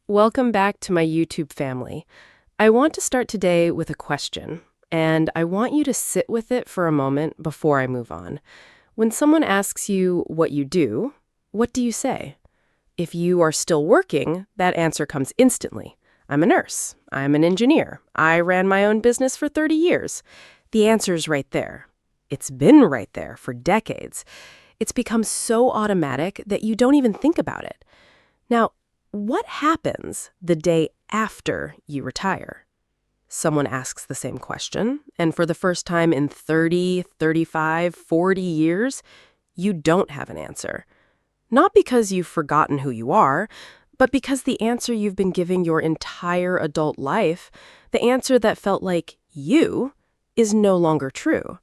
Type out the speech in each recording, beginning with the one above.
Welcome back to my YouTube family. I want to start today with a question, and I want you to sit with it for a moment before I move on. When someone asks you what you do, what do you say? If you are still working, that answer comes instantly. I'm a nurse. I'm an engineer. I ran my own business for 30 years. The answer's right there. It's been right there for decades. It's become so automatic that you don't even think about it. Now, what happens the day after you retire? Someone asks the same question, and for the first time in 30, 35, 40 years, you don't have an answer. Not because you've forgotten who you are, but because the answer you've been giving your entire adult life, the answer that felt like you, is no longer true.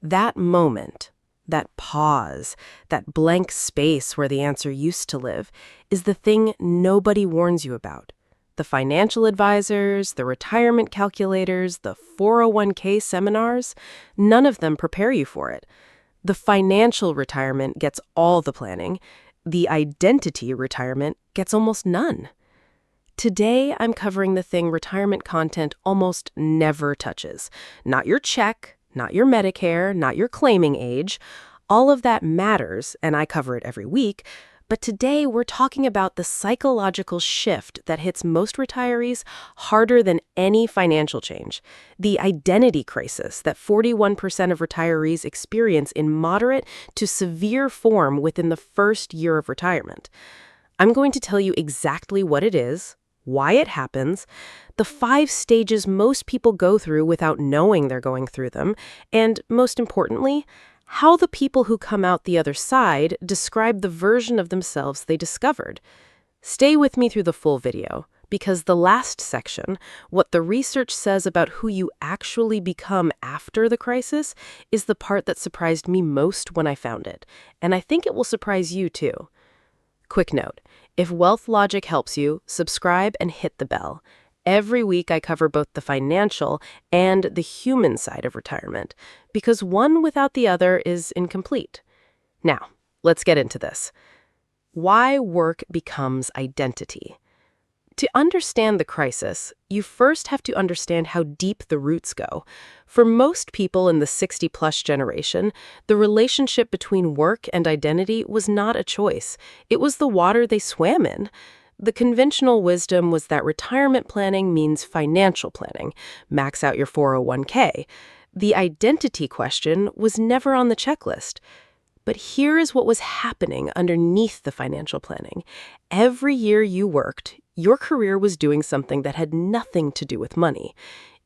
That moment, that pause, that blank space where the answer used to live, is the thing nobody warns you about. The financial advisors, the retirement calculators, the 401k seminars, none of them prepare you for it. The financial retirement gets all the planning. The identity retirement gets almost none. Today, I'm covering the thing retirement content almost never touches. Not your check, not your Medicare, not your claiming age. All of that matters, and I cover it every week. But today, we're talking about the psychological shift that hits most retirees harder than any financial change. The identity crisis that 41% of retirees experience in moderate to severe form within the first year of retirement. I'm going to tell you exactly what it is, why it happens, the 5 stages most people go through without knowing they're going through them, and most importantly, how the people who come out the other side describe the version of themselves they discovered. Stay with me through the full video, because the last section, what the research says about who you actually become after the crisis, is the part that surprised me most when I found it, and I think it will surprise you too. Quick note, if Wealth Logic helps you, subscribe and hit the bell. Every week I cover both the financial and the human side of retirement, because one without the other is incomplete. Now, let's get into this. Why work becomes identity. To understand the crisis, you first have to understand how deep the roots go. For most people in the 60-plus generation, the relationship between work and identity was not a choice. It was the water they swam in. The conventional wisdom was that retirement planning means financial planning. Max out your 401k. The identity question was never on the checklist. But here is what was happening underneath the financial planning. Every year you worked, your career was doing something that had nothing to do with money.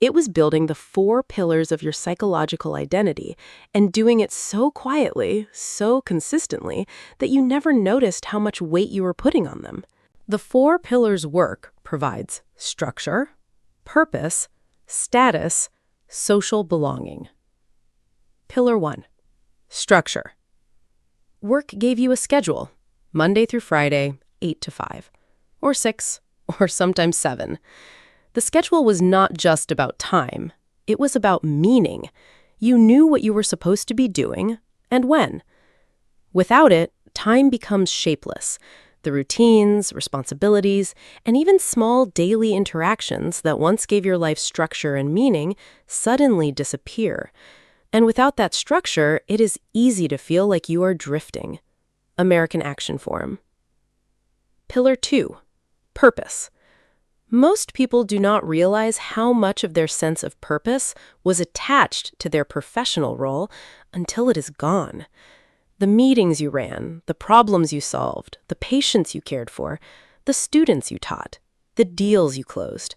It was building the 4 pillars of your psychological identity, and doing it so quietly, so consistently, that you never noticed how much weight you were putting on them. The 4 pillars work provides structure, purpose, status, social belonging. Pillar 1. Structure. Work gave you a schedule, Monday through Friday, 8 to 5, or 6, or sometimes 7. The schedule was not just about time, it was about meaning. You knew what you were supposed to be doing, and when. Without it, time becomes shapeless. The routines, responsibilities, and even small daily interactions that once gave your life structure and meaning suddenly disappear. And without that structure, it is easy to feel like you are drifting. American Action Forum. Pillar 2. Purpose. Most people do not realize how much of their sense of purpose was attached to their professional role until it is gone. The meetings you ran, the problems you solved, the patients you cared for, the students you taught, the deals you closed.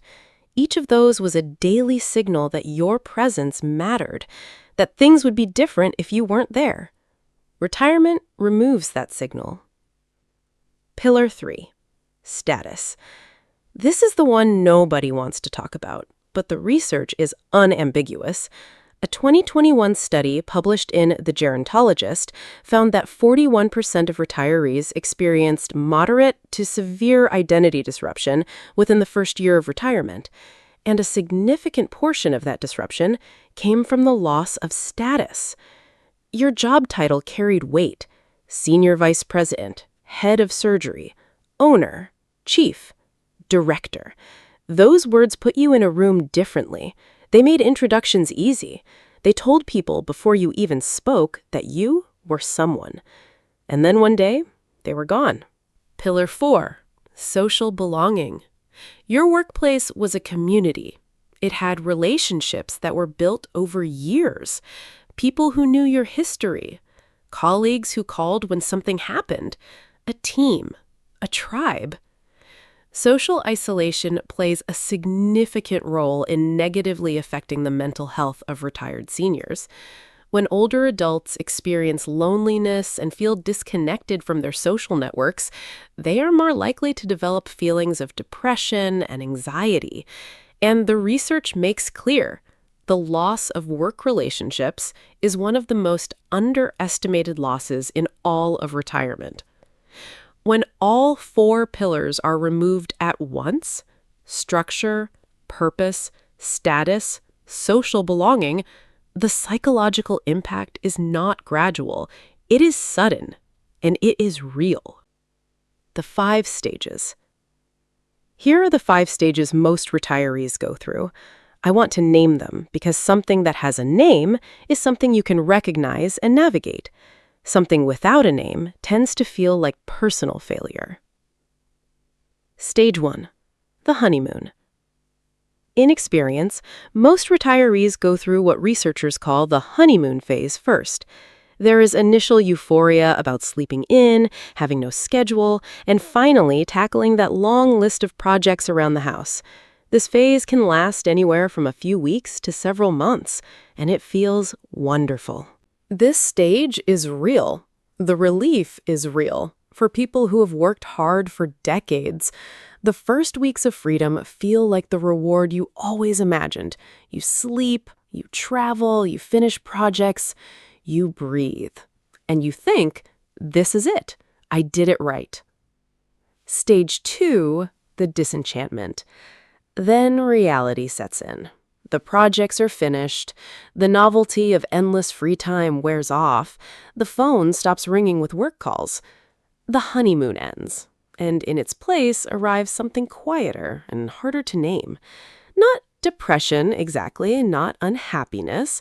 Each of those was a daily signal that your presence mattered, that things would be different if you weren't there. Retirement removes that signal. Pillar 3. Status. This is the one nobody wants to talk about, but the research is unambiguous. A 2021 study published in The Gerontologist found that 41% of retirees experienced moderate to severe identity disruption within the first year of retirement, and a significant portion of that disruption came from the loss of status. Your job title carried weight: senior vice president, head of surgery, owner, chief. director. Those words put you in a room differently. They made introductions easy. They told people before you even spoke that you were someone. And then one day, they were gone. Pillar 4, social belonging. Your workplace was a community. It had relationships that were built over years. People who knew your history. Colleagues who called when something happened. A team. A tribe. Social isolation plays a significant role in negatively affecting the mental health of retired seniors. When older adults experience loneliness and feel disconnected from their social networks, they are more likely to develop feelings of depression and anxiety. And the research makes clear the loss of work relationships is one of the most underestimated losses in all of retirement. When all 4 pillars are removed at once, structure, purpose, status, social belonging, the psychological impact is not gradual. It is sudden, and it is real. The 5 stages. Here are the 5 stages most retirees go through. I want to name them because something that has a name is something you can recognize and navigate. Something without a name tends to feel like personal failure. Stage 1. The honeymoon. In experience, most retirees go through what researchers call the honeymoon phase first. There is initial euphoria about sleeping in, having no schedule, and finally tackling that long list of projects around the house. This phase can last anywhere from a few weeks to several months, and it feels wonderful. This stage is real. The relief is real. For people who have worked hard for decades, the first weeks of freedom feel like the reward you always imagined. You sleep, you travel, you finish projects, you breathe. And you think, this is it. I did it right. Stage 2, the disenchantment. Then reality sets in. The projects are finished, the novelty of endless free time wears off, the phone stops ringing with work calls. The honeymoon ends, and in its place arrives something quieter and harder to name. Not depression exactly, not unhappiness,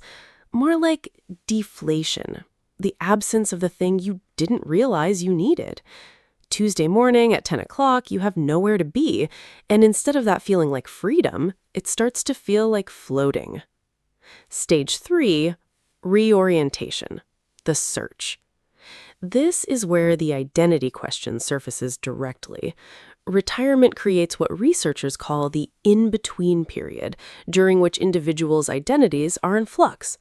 more like deflation, the absence of the thing you didn't realize you needed. Tuesday morning at 10 o'clock, you have nowhere to be, and instead of that feeling like freedom, it starts to feel like floating. Stage 3, reorientation, the search. This is where the identity question surfaces directly. Retirement creates what researchers call the in-between period, during which individuals' identities are in flux.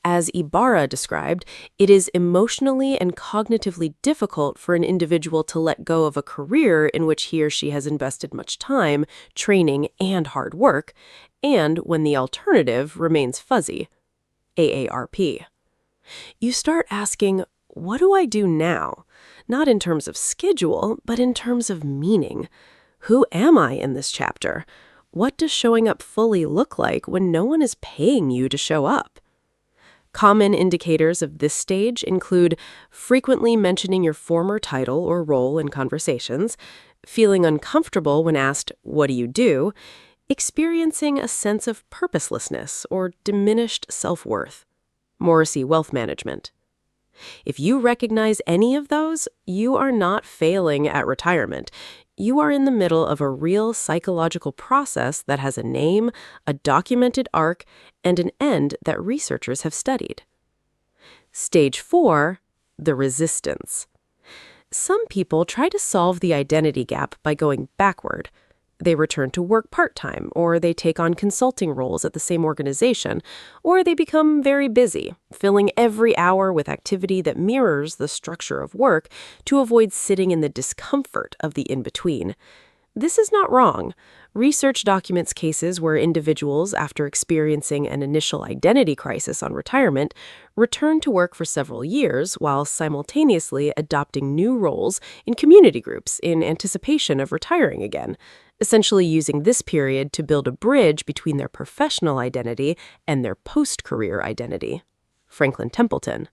As Ibarra described, it is emotionally and cognitively difficult for an individual to let go of a career in which he or she has invested much time, training, and hard work, and when the alternative remains fuzzy, AARP. You start asking, what do I do now? Not in terms of schedule, but in terms of meaning. Who am I in this chapter? What does showing up fully look like when no one is paying you to show up? Common indicators of this stage include frequently mentioning your former title or role in conversations, feeling uncomfortable when asked, "What do you do?" experiencing a sense of purposelessness or diminished self-worth. Morrissey Wealth Management. If you recognize any of those, you are not failing at retirement. You are in the middle of a real psychological process that has a name, a documented arc, and an end that researchers have studied. Stage 4, the resistance. Some people try to solve the identity gap by going backward. They return to work part-time, or they take on consulting roles at the same organization, or they become very busy, filling every hour with activity that mirrors the structure of work to avoid sitting in the discomfort of the in-between. This is not wrong. Research documents cases where individuals, after experiencing an initial identity crisis on retirement, return to work for several years while simultaneously adopting new roles in community groups in anticipation of retiring again, essentially using this period to build a bridge between their professional identity and their post-career identity. Franklin Templeton.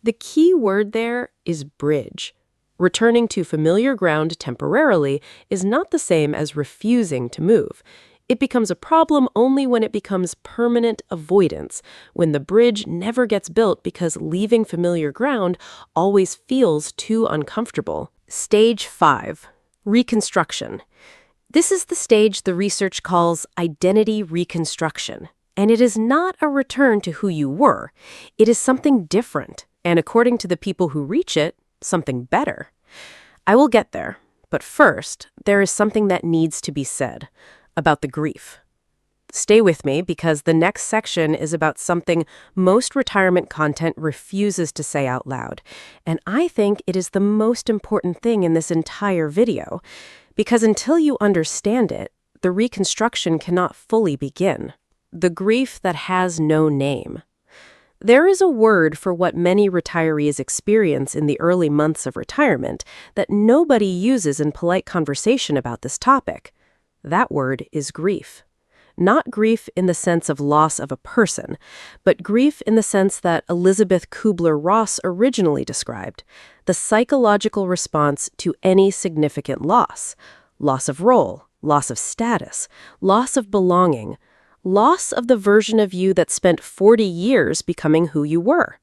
The key word there is bridge. Returning to familiar ground temporarily is not the same as refusing to move. It becomes a problem only when it becomes permanent avoidance, when the bridge never gets built because leaving familiar ground always feels too uncomfortable. Stage 5. Reconstruction. This is the stage the research calls identity reconstruction. And it is not a return to who you were. It is something different, and according to the people who reach it, something better. I will get there, but first, there is something that needs to be said about the grief. Stay with me because the next section is about something most retirement content refuses to say out loud. And I think it is the most important thing in this entire video, because until you understand it, the reconstruction cannot fully begin. The grief that has no name. There is a word for what many retirees experience in the early months of retirement that nobody uses in polite conversation about this topic. That word is grief. Not grief in the sense of loss of a person, but grief in the sense that Elizabeth Kubler-Ross originally described, the psychological response to any significant loss. Loss of role, loss of status, loss of belonging, loss of the version of you that spent 40 years becoming who you were.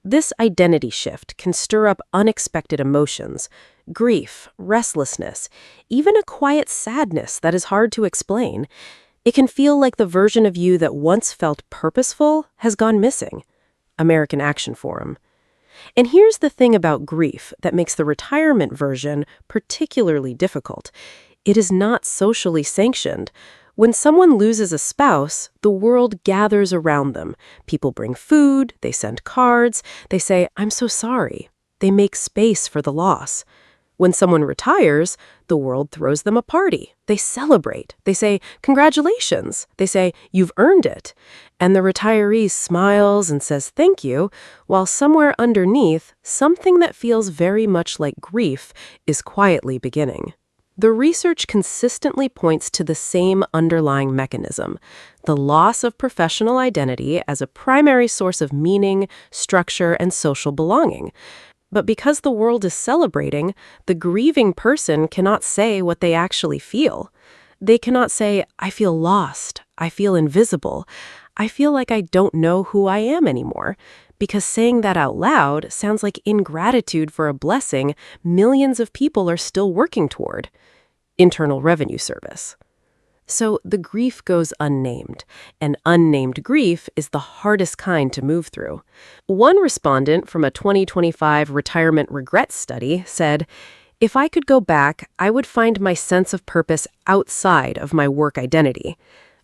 This identity shift can stir up unexpected emotions, grief, restlessness, even a quiet sadness that is hard to explain. It can feel like the version of you that once felt purposeful has gone missing. American Action Forum. And here's the thing about grief that makes the retirement version particularly difficult. It is not socially sanctioned. When someone loses a spouse, the world gathers around them. People bring food, they send cards, they say, "I'm so sorry." They make space for the loss. When someone retires, the world throws them a party. They celebrate. They say, "Congratulations." They say, "You've earned it." And the retiree smiles and says thank you, while somewhere underneath, something that feels very much like grief is quietly beginning. The research consistently points to the same underlying mechanism, the loss of professional identity as a primary source of meaning, structure, and social belonging. But because the world is celebrating, the grieving person cannot say what they actually feel. They cannot say, "I feel lost, I feel invisible, I feel like I don't know who I am anymore," because saying that out loud sounds like ingratitude for a blessing millions of people are still working toward. Internal Revenue Service. So the grief goes unnamed, and unnamed grief is the hardest kind to move through. One respondent from a 2025 retirement regret study said, "If I could go back, I would find my sense of purpose outside of my work identity."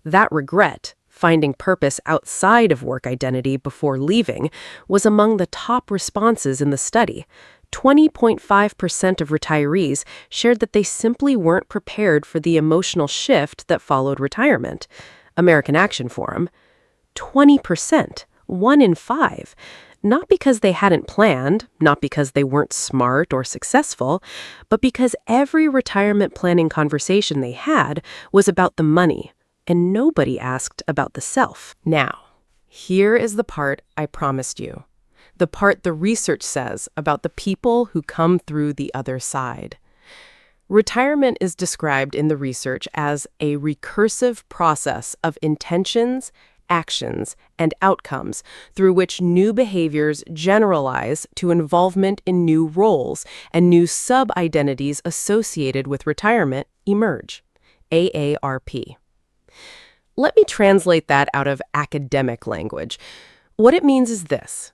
That regret, finding purpose outside of work identity before leaving, was among the top responses in the study. 20.5% of retirees shared that they simply weren't prepared for the emotional shift that followed retirement. American Action Forum. 20%, 1 in 5. Not because they hadn't planned, not because they weren't smart or successful, but because every retirement planning conversation they had was about the money, and nobody asked about the self. Now, here is the part I promised you. The part the research says about the people who come through the other side. Retirement is described in the research as a recursive process of intentions, actions, and outcomes through which new behaviors generalize to involvement in new roles and new sub-identities associated with retirement emerge. AARP. Let me translate that out of academic language. What it means is this.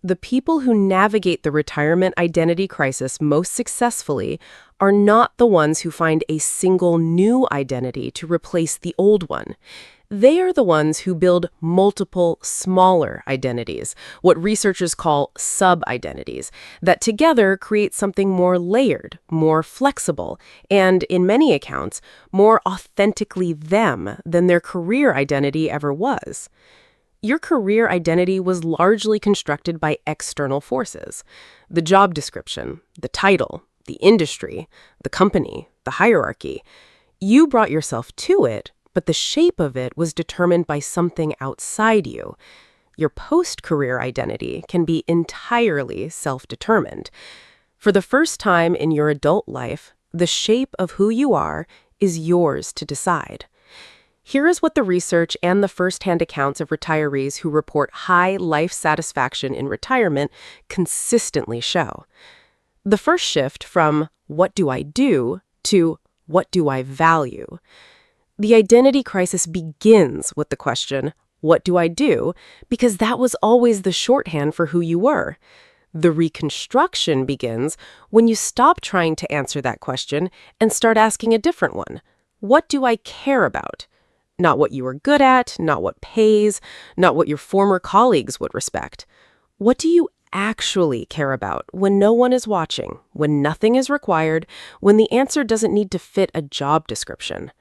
The people who navigate the retirement identity crisis most successfully are not the ones who find a single new identity to replace the old one. They are the ones who build multiple smaller identities, what researchers call sub-identities, that together create something more layered, more flexible, and, in many accounts, more authentically them than their career identity ever was. Your career identity was largely constructed by external forces. The job description, the title, the industry, the company, the hierarchy. You brought yourself to it, but the shape of it was determined by something outside you. Your post-career identity can be entirely self-determined. For the first time in your adult life, the shape of who you are is yours to decide. Here is what the research and the firsthand accounts of retirees who report high life satisfaction in retirement consistently show. The first shift from "what do I do" to "what do I value?" The identity crisis begins with the question, "What do I do?" because that was always the shorthand for who you were. The reconstruction begins when you stop trying to answer that question and start asking a different one. What do I care about? Not what you are good at, not what pays, not what your former colleagues would respect. What do you actually care about when no one is watching, when nothing is required, when the answer doesn't need to fit a job description?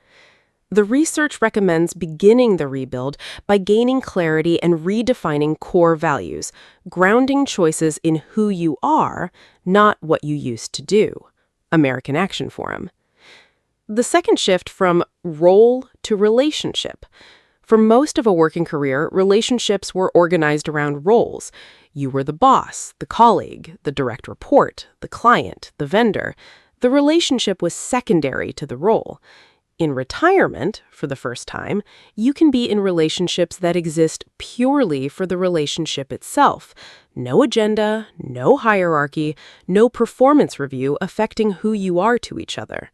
The research recommends beginning the rebuild by gaining clarity and redefining core values, grounding choices in who you are, not what you used to do. American Action Forum. The second shift from role to relationship. For most of a working career, relationships were organized around roles. You were the boss, the colleague, the direct report, the client, the vendor. The relationship was secondary to the role. In retirement, for the first time, you can be in relationships that exist purely for the relationship itself. No agenda, no hierarchy, no performance review affecting who you are to each other.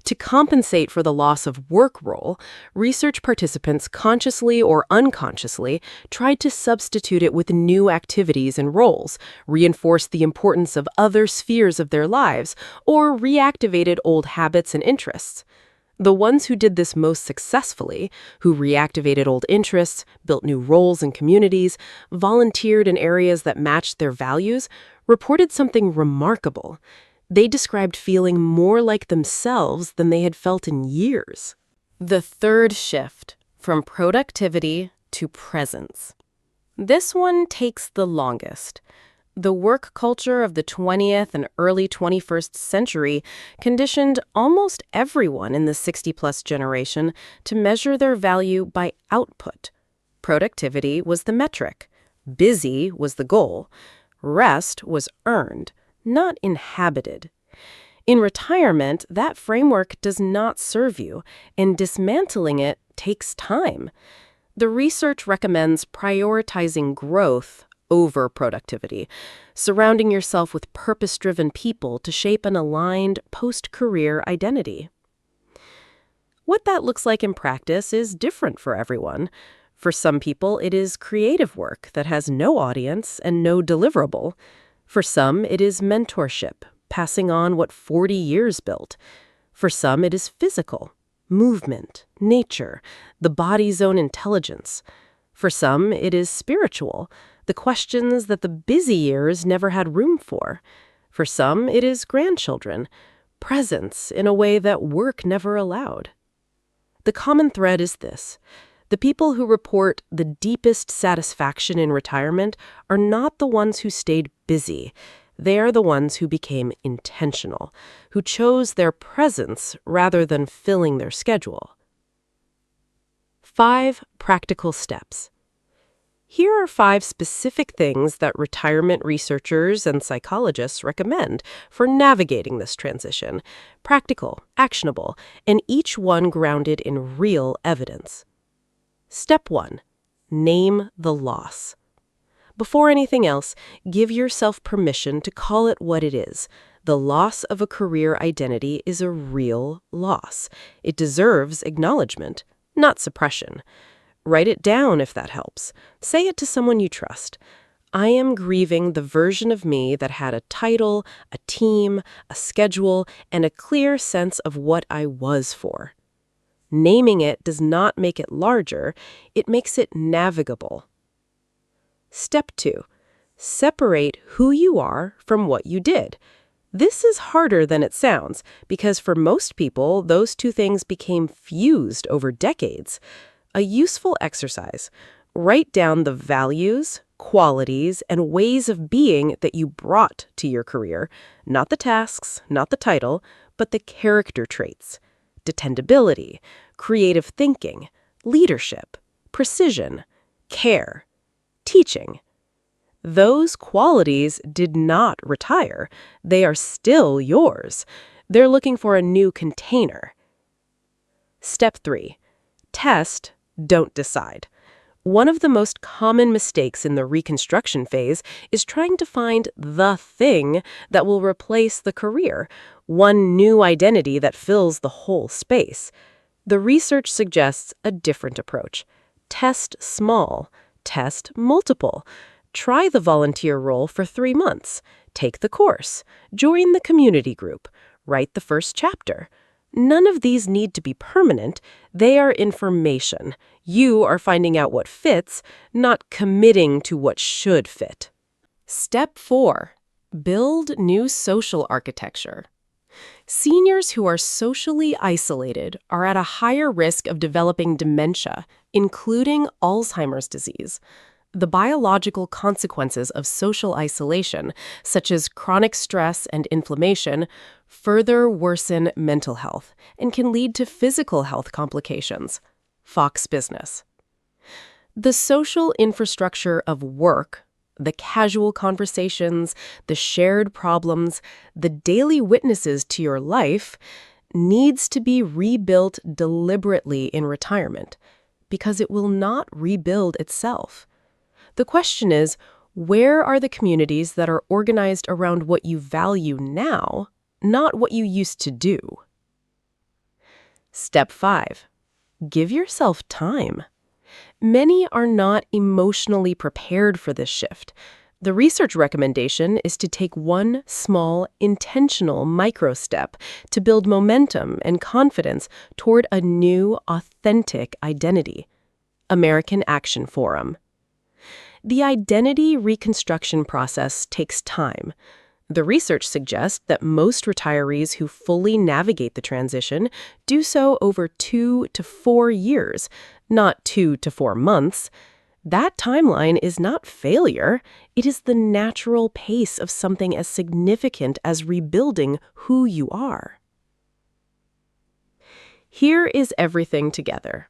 To compensate for the loss of work role, research participants consciously or unconsciously tried to substitute it with new activities and roles, reinforced the importance of other spheres of their lives, or reactivated old habits and interests. The ones who did this most successfully, who reactivated old interests, built new roles in communities, volunteered in areas that matched their values, reported something remarkable. They described feeling more like themselves than they had felt in years. The third shift, from productivity to presence. This one takes the longest. The work culture of the 20th and early 21st century conditioned almost everyone in the 60-plus generation to measure their value by output. Productivity was the metric. Busy was the goal. Rest was earned, not inhabited. In retirement, that framework does not serve you, and dismantling it takes time. The research recommends prioritizing growth over productivity, surrounding yourself with purpose-driven people to shape an aligned post-career identity. What that looks like in practice is different for everyone. For some people, it is creative work that has no audience and no deliverable. For some, it is mentorship, passing on what 40 years built. For some, it is physical, movement, nature, the body's own intelligence. For some, it is spiritual, the questions that the busy years never had room for. For some, it is grandchildren, presence in a way that work never allowed. The common thread is this. The people who report the deepest satisfaction in retirement are not the ones who stayed busy. They are the ones who became intentional, who chose their presence rather than filling their schedule. 5 practical steps. Here are 5 specific things that retirement researchers and psychologists recommend for navigating this transition. Practical, actionable, and each one grounded in real evidence. Step 1. Name the loss. Before anything else, give yourself permission to call it what it is. The loss of a career identity is a real loss. It deserves acknowledgement, not suppression. Write it down if that helps. Say it to someone you trust. I am grieving the version of me that had a title, a team, a schedule, and a clear sense of what I was for. Naming it does not make it larger, it makes it navigable. Step 2. Separate who you are from what you did. This is harder than it sounds, because for most people, those two things became fused over decades. A useful exercise. Write down the values, qualities, and ways of being that you brought to your career. Not the tasks, not the title, but the character traits. Dependability, creative thinking, leadership, precision, care, teaching. Those qualities did not retire. They are still yours. They're looking for a new container. Step 3. Test, don't decide. One of the most common mistakes in the reconstruction phase is trying to find the thing that will replace the career, one new identity that fills the whole space. The research suggests a different approach. Test small, test multiple. Try the volunteer role for 3 months. Take the course. Join the community group. Write the first chapter. None of these need to be permanent. They are information. You are finding out what fits, not committing to what should fit. Step 4. Build new social architecture. Seniors who are socially isolated are at a higher risk of developing dementia, including Alzheimer's disease. The biological consequences of social isolation, such as chronic stress and inflammation, further worsen mental health and can lead to physical health complications. Fox Business. The social infrastructure of work, the casual conversations, the shared problems, the daily witnesses to your life, needs to be rebuilt deliberately in retirement because it will not rebuild itself. The question is, where are the communities that are organized around what you value now, not what you used to do? Step 5. Give yourself time. Many are not emotionally prepared for this shift. The research recommendation is to take one small, intentional micro-step to build momentum and confidence toward a new, authentic identity. American Action Forum. The identity reconstruction process takes time. The research suggests that most retirees who fully navigate the transition do so over 2 to 4 years, not 2 to 4 months. That timeline is not failure. It is the natural pace of something as significant as rebuilding who you are. Here is everything together.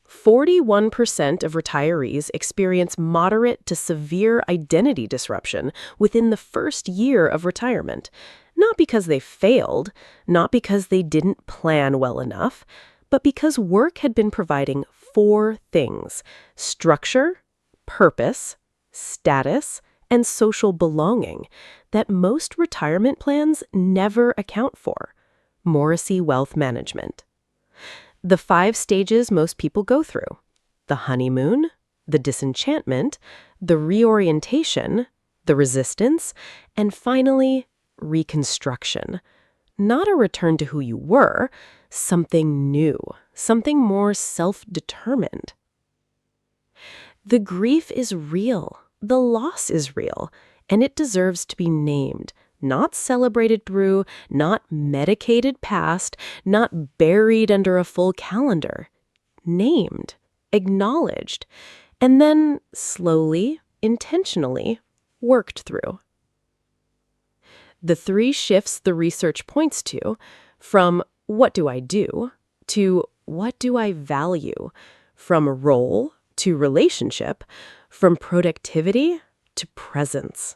41% of retirees experience moderate to severe identity disruption within the first year of retirement, not because they failed, not because they didn't plan well enough, but because work had been providing 4 things: structure, purpose, status, and social belonging that most retirement plans never account for. Morrissey Wealth Management. The 5 stages most people go through: the honeymoon, the disenchantment, the reorientation, the resistance, and finally, reconstruction. Not a return to who you were, something new, something more self-determined. The grief is real, the loss is real, and it deserves to be named. Not celebrated through, not medicated past, not buried under a full calendar. Named, acknowledged, and then slowly, intentionally worked through. The 3 shifts the research points to, from what do I do to what do I value, from role to relationship, from productivity to presence.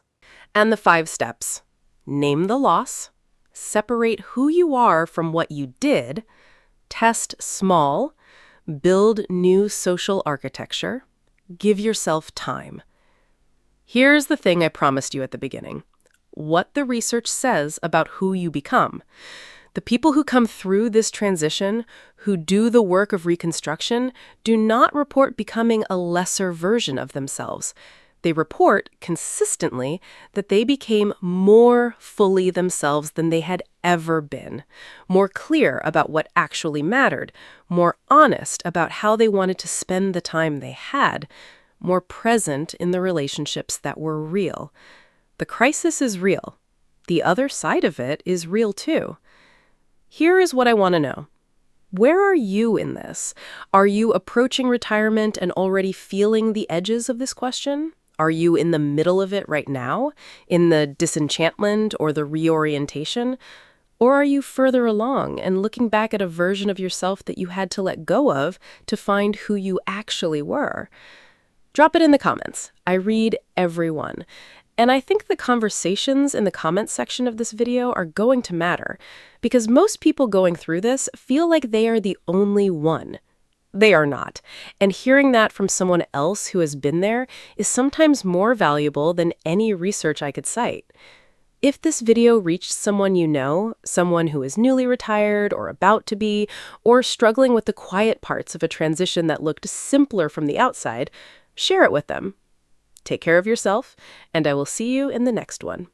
And the 5 steps. Name the loss, separate who you are from what you did, test small, build new social architecture, give yourself time. Here's the thing I promised you at the beginning: what the research says about who you become. The people who come through this transition, who do the work of reconstruction, do not report becoming a lesser version of themselves. They report consistently that they became more fully themselves than they had ever been, more clear about what actually mattered, more honest about how they wanted to spend the time they had, more present in the relationships that were real. The crisis is real. The other side of it is real too. Here is what I want to know. Where are you in this? Are you approaching retirement and already feeling the edges of this question? Are you in the middle of it right now, in the disenchantment or the reorientation? Or are you further along and looking back at a version of yourself that you had to let go of to find who you actually were? Drop it in the comments. I read every one. And I think the conversations in the comments section of this video are going to matter, because most people going through this feel like they are the only one. They are not. And hearing that from someone else who has been there is sometimes more valuable than any research I could cite. If this video reached someone you know, someone who is newly retired or about to be, or struggling with the quiet parts of a transition that looked simpler from the outside, share it with them. Take care of yourself, and I will see you in the next one.